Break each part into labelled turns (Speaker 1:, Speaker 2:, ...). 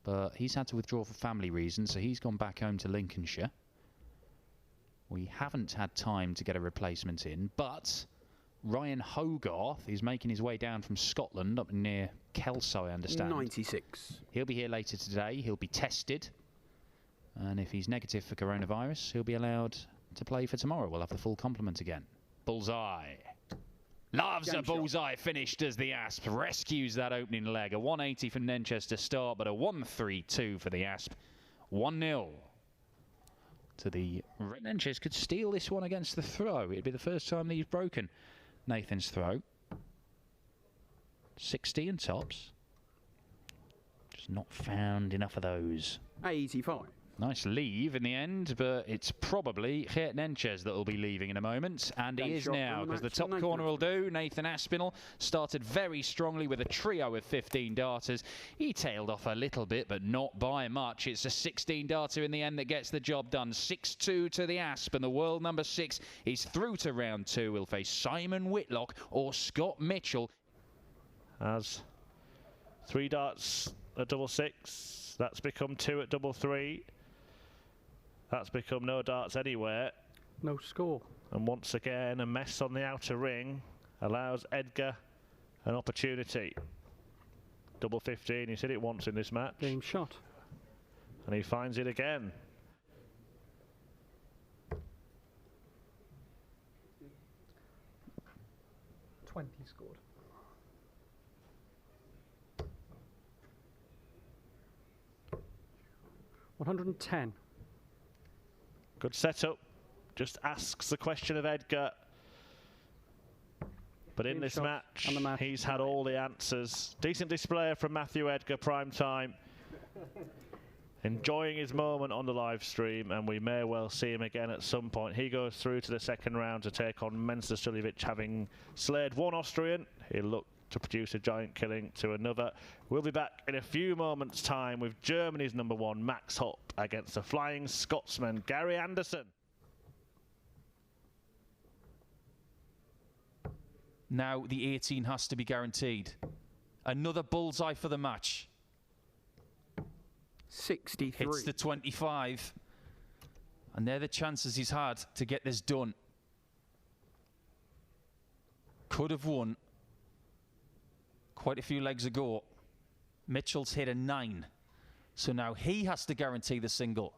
Speaker 1: but he's had to withdraw for family reasons, so he's gone back home to Lincolnshire. We haven't had time to get a replacement in, but Ryan Hogarth is making his way down from Scotland, up near Kelso, I understand.
Speaker 2: 96.
Speaker 1: He'll be here later today. He'll be tested. And if he's negative for coronavirus, he'll be allowed to play for tomorrow. We'll have the full complement again. Bullseye. Loves a bullseye finish, does the Asp. Rescues that opening leg. A 180 for Nenches to start, but a 1-3-2 for the Asp. 1-0 to the... Nenches could steal this one against the throw. It'd be the first time that he's broken Nathan's throw. 60 and tops. Just not found enough of those.
Speaker 2: 85.
Speaker 1: Nice leave in the end, but it's probably Geert Nenches that will be leaving in a moment. And he is now, because the top corner will do. Nathan Aspinall started very strongly with a trio of 15 darters. He tailed off a little bit, but not by much. It's a 16 darter in the end that gets the job done. 6-2 to the Asp, and the world number 6 is through to round 2. We'll face Simon Whitlock or Scott Mitchell.
Speaker 3: As 3 darts at double 6, that's become 2 at double 3. That's become no darts anywhere.
Speaker 4: No score.
Speaker 3: And once again, a mess on the outer ring allows Edgar an opportunity. Double 15, he said it once in this match.
Speaker 4: Game shot.
Speaker 3: And he finds it again.
Speaker 4: $20 scored. $110.
Speaker 3: Good setup. Just asks the question of Edgar. But in this match, he's had all the answers. Decent display from Matthew Edgar, prime time. Enjoying his moment on the live stream, and we may well see him again at some point. He goes through to the second round to take on Mansell, having slayed one Austrian. He'll look to produce a giant killing to another. We'll be back in a few moments' time with Germany's number 1, Max Hopp, against the Flying Scotsman, Gary Anderson.
Speaker 5: Now the 18 has to be guaranteed. Another bullseye for the match.
Speaker 2: 63.
Speaker 5: It's the 25. And they're the chances he's had to get this done. Could have won quite a few legs ago. Mitchell's hit a 9. So now he has to guarantee the single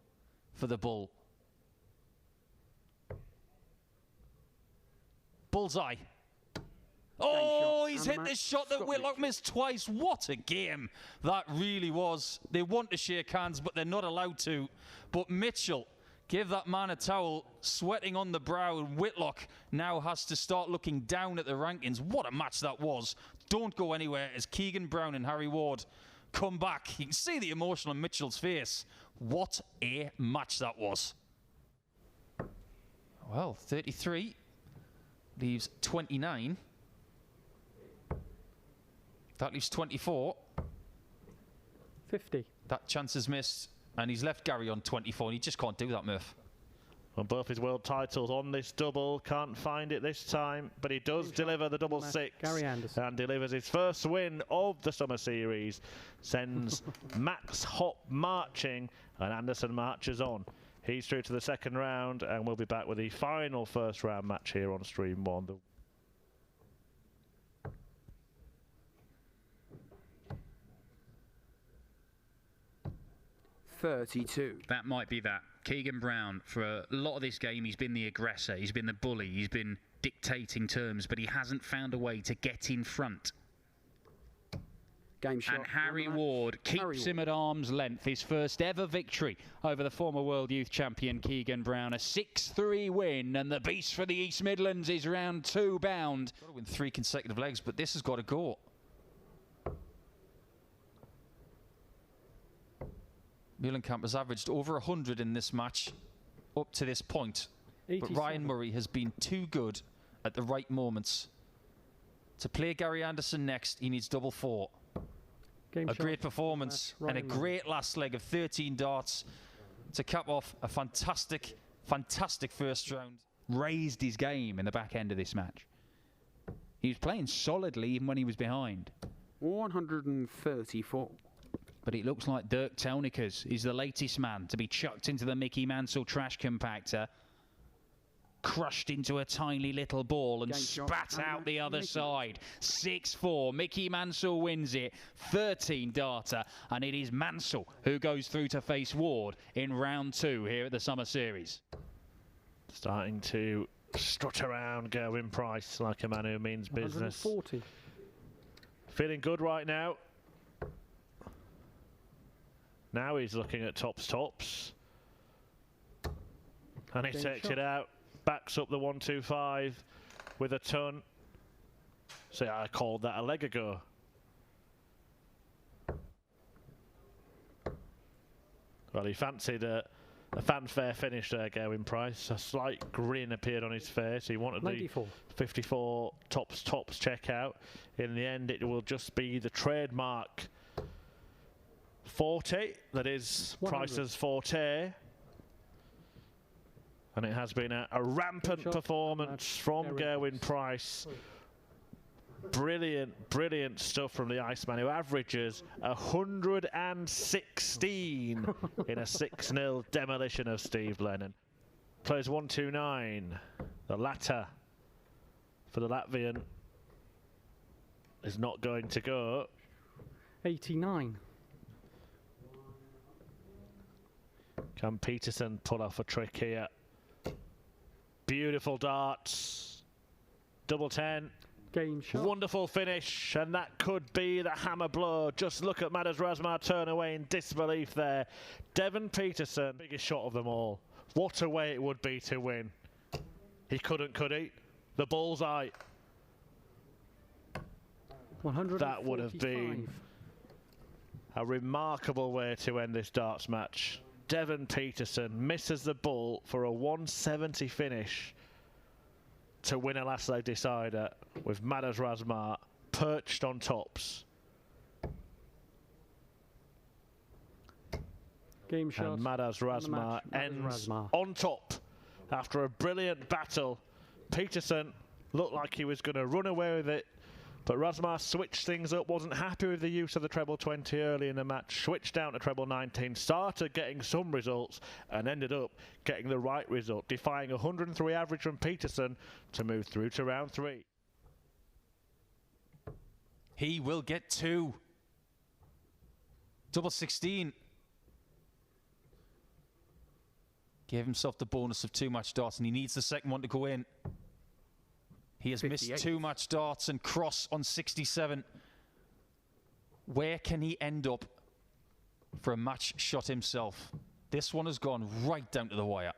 Speaker 5: for the bull. Bullseye. Oh, he's hit the shot that Whitlock missed twice. What a game that really was. They want to shake hands, but they're not allowed to. But Mitchell gave that man a towel, sweating on the brow, and Whitlock now has to start looking down at the rankings. What a match that was. Don't go anywhere as Keegan Brown and Harry Ward come back. You can see the emotion on Mitchell's face. What a match that was. Well, 33 leaves 29. That leaves 24.
Speaker 4: 50.
Speaker 5: That chance is missed, and he's left Gary on 24, and he just can't do that, Murph.
Speaker 3: Well, both his world titles on this double, can't find it this time, but he does deliver the double 6.
Speaker 4: Gary Anderson.
Speaker 3: And delivers his first win of the Summer Series, sends Max Hopp marching, and Anderson marches on. He's through to the second round, and we'll be back with the final first round match here on Stream 1.
Speaker 2: 32.
Speaker 1: That might be that. Keegan Brown, for a lot of this game, he's been the aggressor, he's been the bully, he's been dictating terms, but he hasn't found a way to get in front.
Speaker 2: Game shot.
Speaker 1: And Harry Ward keeps him at arm's length. His first ever victory over the former world youth champion Keegan Brown. A 6-3 win, and the beast for the East Midlands is round 2 bound.
Speaker 5: Got to win 3 consecutive legs, but this has got to go. Muhlenkamp has averaged over 100 in this match up to this point. 87. But Ryan Murray has been too good at the right moments. To play Gary Anderson next, he needs double 4. A great performance and a great last leg of 13 darts to cap off a fantastic first round.
Speaker 1: Raised his game in the back end of this match. He was playing solidly even when he was behind.
Speaker 2: 134.
Speaker 1: but it looks like Dirk Telnikers is the latest man to be chucked into the Mickey Mansell trash compactor, crushed into a tiny little ball and spat out the other side. 6-4. Mickey Mansell wins it. 13 darter, and it is Mansell who goes through to face Ward in round 2 here at the Summer Series.
Speaker 3: Starting to strut around Gerwyn Price like a man who means business.
Speaker 4: 140.
Speaker 3: Feeling good right now. Now he's looking at tops. And he takes it out. Backs up the 125 with a ton. See, I called that a leg ago. Well, he fancied a fanfare finish there, Gerwyn Price. A slight grin appeared on his face. He wanted
Speaker 4: 94.
Speaker 3: the 54 tops checkout. In the end, it will just be the trademark 40 that is
Speaker 4: 100.
Speaker 3: Price's forte. And it has been a rampant performance from Gerwyn Price. Brilliant stuff from the Iceman, who averages 116 in a 6-0 demolition of Steve Lennon. Plays 129. The latter for the Latvian is not going to go.
Speaker 4: 89.
Speaker 3: Can Petersen pull off a trick here? Beautiful darts. Double 10.
Speaker 4: Game shot.
Speaker 3: Wonderful finish, and that could be the hammer blow. Just look at Razma turn away in disbelief there. Devon Petersen, biggest shot of them all. What a way it would be to win. He couldn't, could he? The bullseye.
Speaker 4: 145.
Speaker 3: That would have been a remarkable way to end this darts match. Devon Petersen misses the ball for a 170 finish to win a last leg decider with Razma perched on tops.
Speaker 4: Game shot.
Speaker 3: And Razma ends on top after a brilliant battle. Petersen looked like he was going to run away with it, but Razma switched things up, wasn't happy with the use of the treble 20 early in the match, switched down to treble 19, started getting some results and ended up getting the right result, defying 103 average from Petersen to move through to round 3.
Speaker 5: He will get 2. Double 16. Gave himself the bonus of 2 match darts, and he needs the second one to go in. He has
Speaker 2: 58.
Speaker 5: missed 2 match darts and cross on 67. Where can he end up for a match shot himself? This one has gone right down to the wire.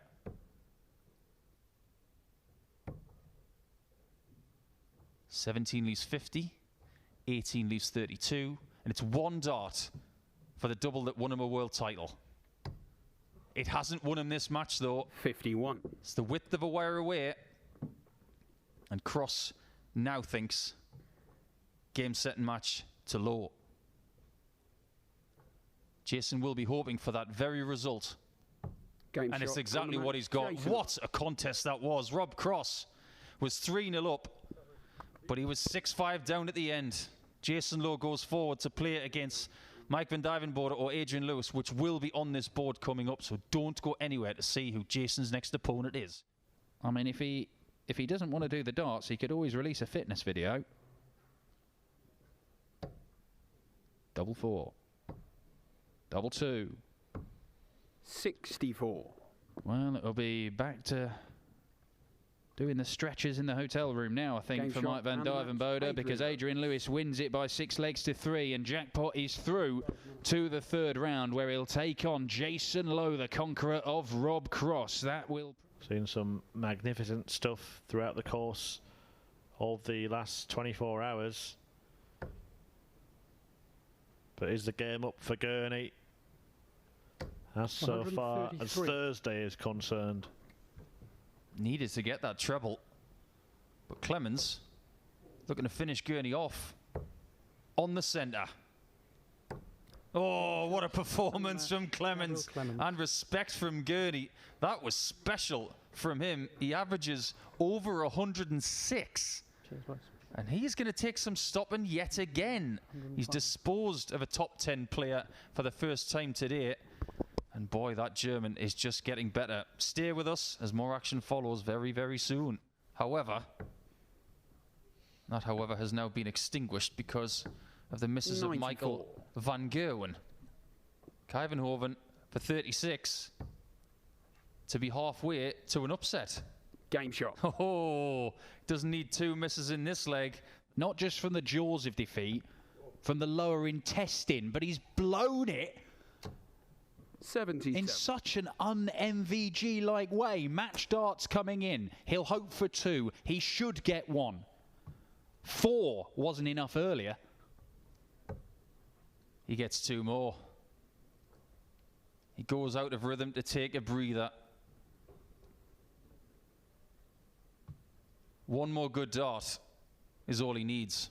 Speaker 5: (17) leaves 50, 18 leaves 32, and it's 1 dart for the double that won him a world title. It hasn't won him this match though.
Speaker 2: 51.
Speaker 5: It's the width of a wire away. And Cross now thinks game, set and match to Lowe. Jason will be hoping for that very result.
Speaker 2: Game
Speaker 5: and it's
Speaker 2: shot
Speaker 5: exactly
Speaker 2: on the
Speaker 5: what he's got.
Speaker 2: Jason.
Speaker 5: What a contest that was. Rob Cross was 3-0 up, but he was 6-5 down at the end. Jason Lowe goes forward to play it against Mike van Duijvenbode or Adrian Lewis, which will be on this board coming up, so don't go anywhere to see who Jason's next opponent is.
Speaker 1: I mean, if he doesn't want to do the darts, he could always release a fitness video. Double 4. Double 2.
Speaker 2: 64.
Speaker 1: Well, it'll be back to doing the stretches in the hotel room now, I think,
Speaker 2: Game
Speaker 1: for
Speaker 2: shot
Speaker 1: Mike van
Speaker 2: and match,
Speaker 1: Duijvenbode, because Adrian Lewis wins it by 6 legs to 3, and Jackpot is through to the 3rd round, where he'll take on Jason Lowe, the conqueror of Rob Cross. That will...
Speaker 3: Seen some magnificent stuff throughout the course of the last 24 hours. But is the game up for Gurney? As so far as Thursday is concerned.
Speaker 5: Needed to get that treble. But Clemens looking to finish Gurney off on the centre. Oh, what a performance from Clemens. And respect from Gurney. That was special from him. He averages over 106. And he's going to take some stopping yet again. He's disposed of a top 10 player for the first time today. And boy, that German is just getting better. Stay with us as more action follows very, very soon. However, that however has now been extinguished because of the misses of Michael van Gerwen. Kuivenhoven for 36 to be halfway to an upset.
Speaker 2: Game shot.
Speaker 5: Oh, doesn't need 2 misses in this leg.
Speaker 1: Not just from the jaws of defeat, from the lower intestine, but he's blown it
Speaker 2: 77.
Speaker 1: in such an un-MVG-like way. Match darts coming in. He'll hope for 2. He should get 1. 4 wasn't enough earlier.
Speaker 5: He gets 2 more. He goes out of rhythm to take a breather. 1 more good dart is all he needs.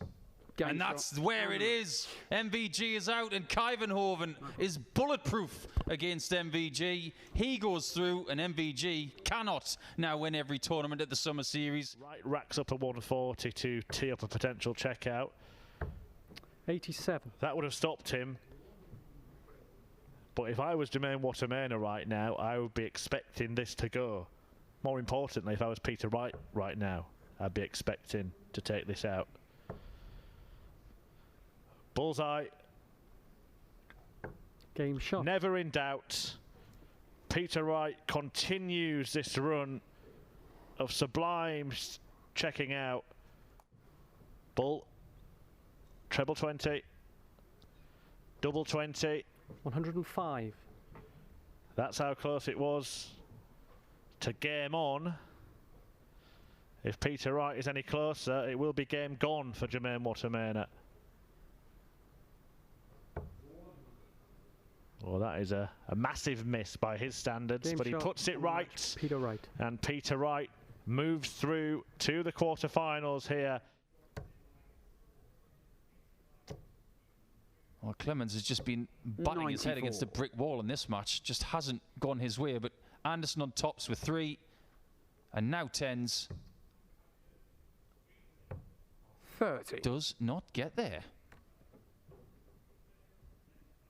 Speaker 2: Game
Speaker 5: and
Speaker 2: shot.
Speaker 5: that's where it is. MVG is out and Kuivenhoven is bulletproof against MVG. He goes through and MVG cannot now win every tournament at the Summer Series.
Speaker 3: Wright racks up a 140 to tee up a potential checkout.
Speaker 4: 87.
Speaker 3: That would have stopped him. But if I was Gerwyn Price right now, I would be expecting this to go. More importantly, if I was Peter Wright right now, I'd be expecting to take this out. Bullseye.
Speaker 4: Game shot.
Speaker 3: Never in doubt. Peter Wright continues this run of sublime checking out. Bull. Treble 20. Double 20.
Speaker 4: 105.
Speaker 3: That's how close it was to game on. If Peter Wright is any closer, it will be game gone for Gerwyn Price. Well, that is a massive miss by his standards, but he puts it right.
Speaker 4: Peter Wright.
Speaker 3: And Peter Wright moves through to the quarterfinals here.
Speaker 5: Well, Clemens has just been butting his head against a brick wall in this match. Just hasn't gone his way, but Anderson on tops with 3 and now 10s.
Speaker 2: 30.
Speaker 5: Does not get there.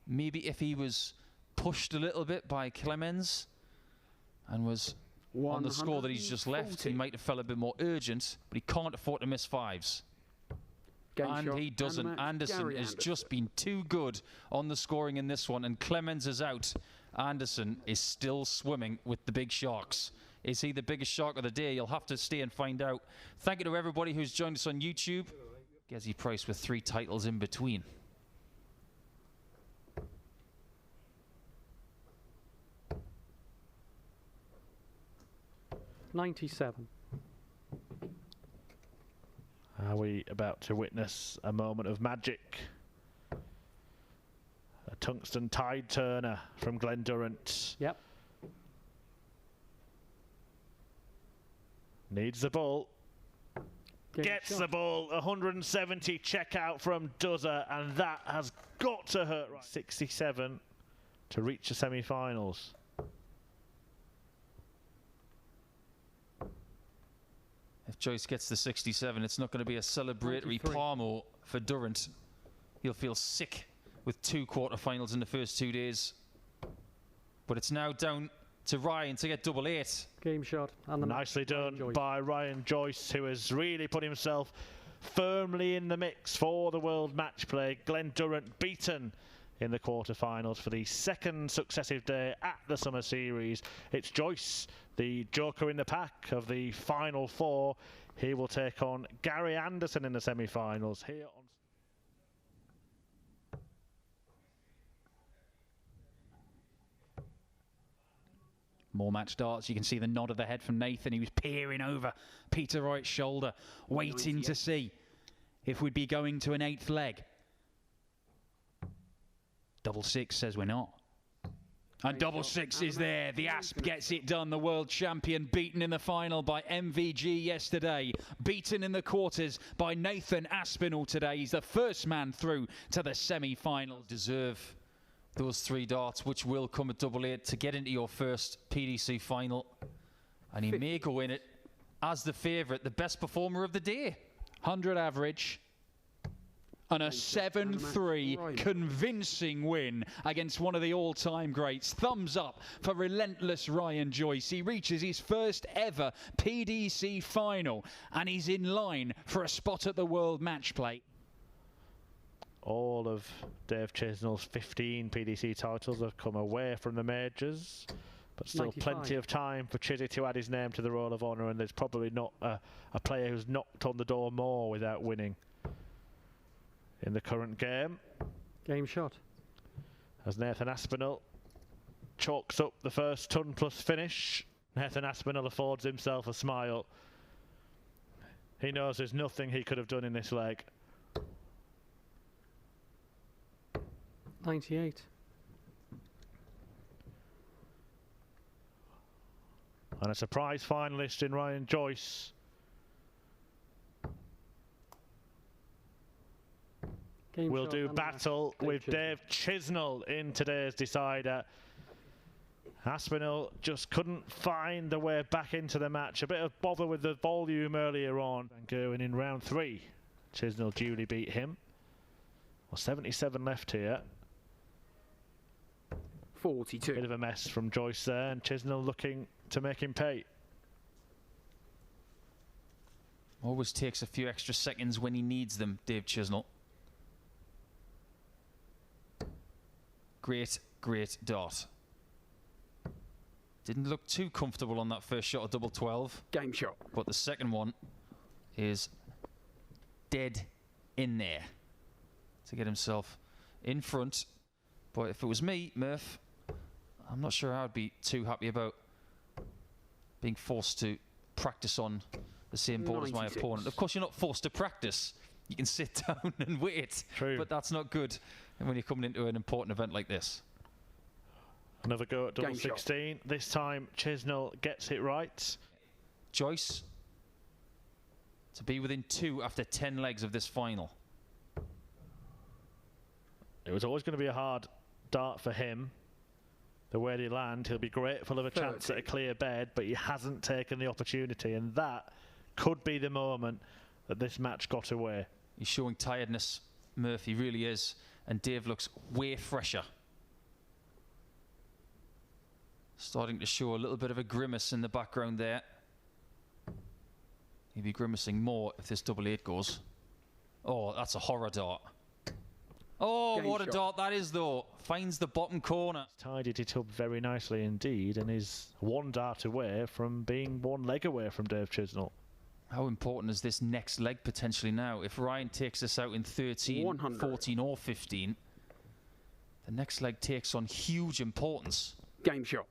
Speaker 5: Maybe if he was pushed a little bit by Clemens and was on the score that he's just left, he might have felt a bit more urgent, but he can't afford to miss 5s. And he doesn't. Anderson has just been too good on the scoring in this one, and Clemens is out. Anderson is still swimming with the big sharks. Is he the biggest shark of the day? You'll have to stay and find out. Thank you to everybody who's joined us on YouTube. Gerwyn Price with 3 titles in between.
Speaker 4: $97.
Speaker 3: Are we about to witness a moment of magic? A tungsten tide turner from Glen Durrant.
Speaker 4: Yep.
Speaker 3: Needs the ball.
Speaker 4: Game
Speaker 3: Gets
Speaker 4: shot.
Speaker 3: the ball. 170 check out from Duzzer, and that has got to hurt. Right. 67 to reach the semi-finals.
Speaker 5: If Joyce gets the 67, it's not going to be a celebratory
Speaker 4: 93.
Speaker 5: palmo for Durrant. He'll feel sick with 2 quarterfinals in the first 2 days. But it's now down to Ryan to get double 8.
Speaker 4: Game shot. And the
Speaker 3: Nicely done
Speaker 4: Joyce.
Speaker 3: by Ryan Joyce, who has really put himself firmly in the mix for the world match play. Glen Durrant beaten in the quarterfinals for the 2nd successive day at the Summer Series. It's Joyce, the joker in the pack of the final 4. He will take on Gary Anderson in the semi-finals here on.
Speaker 1: More match darts. You can see the nod of the head from Nathan. He was peering over Peter Wright's shoulder, waiting to see if we'd be going to an 8th leg. Double 6 says we're not. And double 6 is there. The Asp gets it done. The world champion beaten in the final by MVG yesterday. Beaten in the quarters by Nathan Aspinall today. He's the first man through to the semi-final.
Speaker 5: Deserve those 3 darts, which will come at double 8 to get into your first PDC final. And he may go in it as the favourite, the best performer of the day.
Speaker 1: 100 average. And a 7-3 convincing win against one of the all-time greats. Thumbs up for relentless Ryan Joyce. He reaches his first ever PDC final, and he's in line for a spot at the World Match Play.
Speaker 3: All of Dave Chisnell's 15 PDC titles have come away from the majors, but still
Speaker 4: 95.
Speaker 3: plenty of time for Chizzy to add his name to the Roll of Honour, and there's probably not a player who's knocked on the door more without winning in the current game.
Speaker 4: Game shot.
Speaker 3: As Nathan Aspinall chalks up the first ton plus finish, Nathan Aspinall affords himself a smile. He knows there's nothing he could have done in this leg.
Speaker 4: 98.
Speaker 3: And a surprise finalist in Ryan Joyce.
Speaker 4: Game
Speaker 3: We'll
Speaker 4: shot
Speaker 3: do
Speaker 4: and
Speaker 3: battle
Speaker 4: Dave
Speaker 3: with
Speaker 4: Chisnell.
Speaker 3: Dave Chisnell in today's decider. Aspinall just couldn't find the way back into the match. A bit of bother with the volume earlier on. And Gerwyn in round 3. Chisnell duly beat him. Well, 77 left here.
Speaker 2: 42.
Speaker 3: Bit of a mess from Joyce there, and Chisnell looking to make him pay.
Speaker 5: Always takes a few extra seconds when he needs them, Dave Chisnell. Great, great dart. Didn't look too comfortable on that first shot of double 12.
Speaker 2: Game shot.
Speaker 5: But the second one is dead in there to get himself in front. But if it was me, Murph, I'm not sure I'd be too happy about being forced to practice on the same board as my
Speaker 2: 96.
Speaker 5: opponent. Of course, you're not forced to practice. You can sit down and wait.
Speaker 3: True.
Speaker 5: But that's not good when you're coming into an important event like this.
Speaker 3: Another go at double
Speaker 2: Game shot.
Speaker 3: 16. This time Chisnell gets it right.
Speaker 5: Joyce to be within 2 after 10 legs of this final.
Speaker 3: It was always going to be a hard dart for him. The way they land, he'll be grateful of a chance at a clear bed, but he hasn't taken the opportunity, and that could be the moment that this match got away.
Speaker 5: He's showing tiredness, Murph, he really is. And Dave looks way fresher. Starting to show a little bit of a grimace in the background there. He'll be grimacing more if this double 8 goes. Oh, that's a horror dart. Oh,
Speaker 2: Game
Speaker 5: what a
Speaker 2: shot.
Speaker 5: dart that is, though. Finds the bottom corner.
Speaker 3: Tidied it up very nicely indeed, and is one dart away from being one leg away from Dave Chisnell.
Speaker 5: How important is this next leg potentially now? If Ryan takes this out in 13,
Speaker 2: 100.
Speaker 5: 14 or 15, the next leg takes on huge importance.
Speaker 2: Game shot.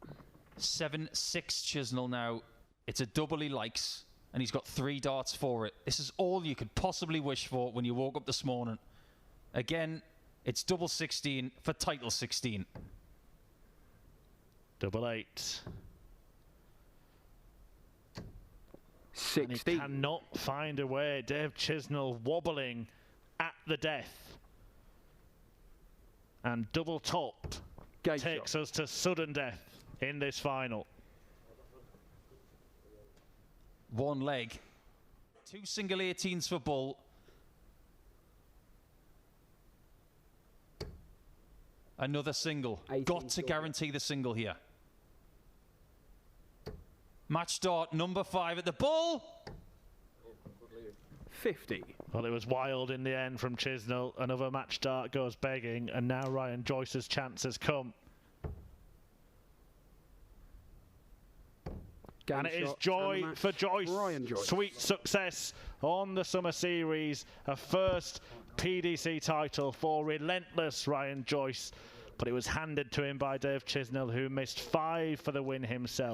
Speaker 5: 7-6 Chisnell now. It's a double he likes, and he's got 3 darts for it. This is all you could possibly wish for when you woke up this morning. Again, it's double 16 for title 16.
Speaker 3: Double 8. And he
Speaker 2: 60.
Speaker 3: cannot find a way. Dave Chisnell wobbling at the death. And double top
Speaker 2: Game
Speaker 3: takes
Speaker 2: shot.
Speaker 3: us to sudden death in this final.
Speaker 5: 1 leg. 2 single 18s for Bull. Another single.
Speaker 2: 18
Speaker 5: Got to
Speaker 2: silver.
Speaker 5: guarantee the single here. Match dart number 5 at the Bull.
Speaker 2: 50.
Speaker 3: Well, it was wild in the end from Chisnell. Another match dart goes begging, and now Ryan Joyce's chance has come.
Speaker 2: Game
Speaker 3: And it is
Speaker 2: shot
Speaker 3: joy
Speaker 2: and match.
Speaker 3: for Joyce.
Speaker 2: Ryan Joyce.
Speaker 3: Sweet success on the Summer Series. A first PDC title for relentless Ryan Joyce. But it was handed to him by Dave Chisnell, who missed 5 for the win himself.